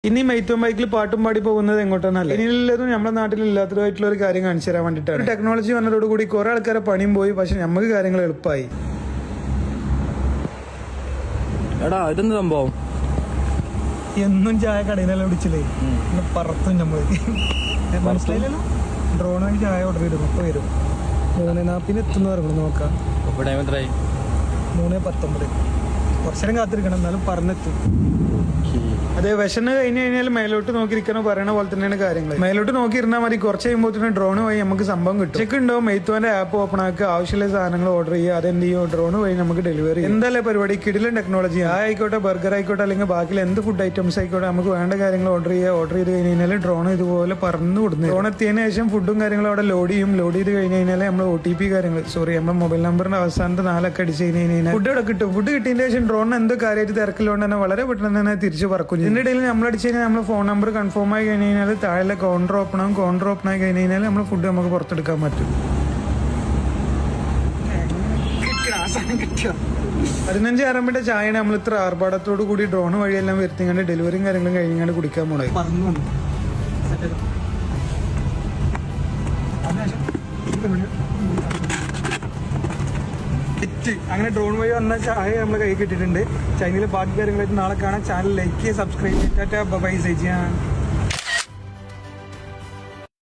ഇനി മൈത്തോൻ ബൈക്കിൽ പാട്ടും പാടി പോകുന്നത് എങ്ങോട്ടാണല്ല. ഇനിയുള്ളതും നമ്മുടെ നാട്ടിൽ ഇല്ലാത്തതായിട്ടുള്ള ഒരു കാര്യം കാണിച്ചു തരാൻ വേണ്ടിയിട്ടാണ്. ടെക്നോളജി വന്നതോടുകൂടി കുറെ ആൾക്കാരെ പണിയും പോയി, പക്ഷെ നമുക്ക് കാര്യങ്ങൾ എളുപ്പമായി. എടാ ഇതെന്ത് സംഭവം? എന്നും ചായ കടയിലെല്ലാം പിടിച്ചില്ലേ, പറത്തും നമ്മള് മനസ്സിലായില്ലല്ലോ. ഡ്രോൺ വഴി ചായ ഓർഡർ ചെയ്തു. ഇപ്പൊ വരും 3:40 എത്തുന്ന പറഞ്ഞു. നോക്കാം 3:19. കുറച്ചേരം കാത്തിരിക്കണം, എന്നാലും പറഞ്ഞെത്തും. അതെ, വിശന്ന് കഴിഞ്ഞ് കഴിഞ്ഞാൽ മേലോട്ട് നോക്കിയിരിക്കണോ പറയണ പോലെ തന്നെയാണ് കാര്യങ്ങൾ. മേലോട്ട് നോക്കിയിരുന്നാൽ മതി, കുറച്ച് കഴിയുമ്പോൾ തന്നെ ഡ്രോൺ വഴി നമുക്ക് സംഭവം കിട്ടും. ചെക്ക് ഉണ്ടോ മെയ്ത്തോന്റെ ആപ്പ് ഓപ്പൺ ആക്കുക, ആവശ്യമുള്ള സാധനങ്ങൾ ഓർഡർ ചെയ്യുക, അതെന്ത് ചെയ്യോ ഡ്രോൺ വഴി നമുക്ക് ഡെലിവറി. എന്തായാലും പരിപാടി കിടിലൻ ടെക്നോളജി. ആയിക്കോട്ടെ, ബർഗർ ആയിക്കോട്ടെ, അല്ലെങ്കിൽ ബാക്കി എന്ത് ഫുഡ് ഐറ്റംസ് ആയിക്കോട്ടെ, നമുക്ക് വേണ്ട കാര്യങ്ങൾ ഓർഡർ ചെയ്യുക. ഓർഡർ ചെയ്ത് കഴിഞ്ഞ് കഴിഞ്ഞാൽ ഡ്രോൺ ഇതുപോലെ പറന്നു കൊടുക്കുന്നു. ഡ്രോൺ എത്തിയതിനു ശേഷം ഫുഡും കാര്യങ്ങളും അവിടെ ലോഡ് ചെയ്യും. ലോഡ് ചെയ്ത് കഴിഞ്ഞ് കഴിഞ്ഞാൽ നമ്മൾ OTP കാര്യങ്ങൾ നമ്മുടെ മൊബൈൽ നമ്പറിന്റെ അവസാനത്തെ 4 അക്കം അടിച്ച് കഴിഞ്ഞ് കഴിഞ്ഞാൽ ഫുഡ് ഇവിടെ കിട്ടും. ഫുഡ് കിട്ടിയതിന് ശേഷം ഡ്രോൺ എന്തോ കാര്യമായിട്ട് തിരക്കിലുകൊണ്ട് തന്നെ വളരെ പെട്ടെന്ന് തന്നെ തിരിച്ച് പറക്കും. ഇതിന്റെ ഇടയിൽ നമ്മളടിച്ച് കഴിഞ്ഞാൽ നമ്മൾ ഫോൺ നമ്പർ കൺഫേം ആയി കഴിഞ്ഞ് കഴിഞ്ഞാൽ താഴെ കൗണ്ടർ ഓപ്പൺ ആകും. കൗണ്ടർ ഓപ്പൺ ആയി കഴിഞ്ഞ് കഴിഞ്ഞാൽ നമ്മൾ ഫുഡ് നമുക്ക് പുറത്തെടുക്കാൻ പറ്റും. 15 ആരംഭിന്റെ ചായയാണ് നമ്മൾ ഇത്ര ആർഭാടത്തോടു കൂടി ഡ്രോൺ വഴിയെല്ലാം വരുത്തിങ്ങാണ്ട് ഡെലിവറിയും കാര്യങ്ങളും കഴിഞ്ഞാണ്ട് കുടിക്കാൻ പോണേ. അങ്ങനെ ഡ്രോൺ വഴി വന്ന ചായ നമ്മൾ കൈ കിട്ടിയിട്ടുണ്ട്. ചൈനയിലെ ബാക്കി കാര്യങ്ങളായിട്ട് നാളെ കാണാൻ. ചാനൽ ലൈക്ക് ചെയ്യുക, സബ്സ്ക്രൈബ് ചെയ്യുക. ബൈ ചെയ്യാൻ.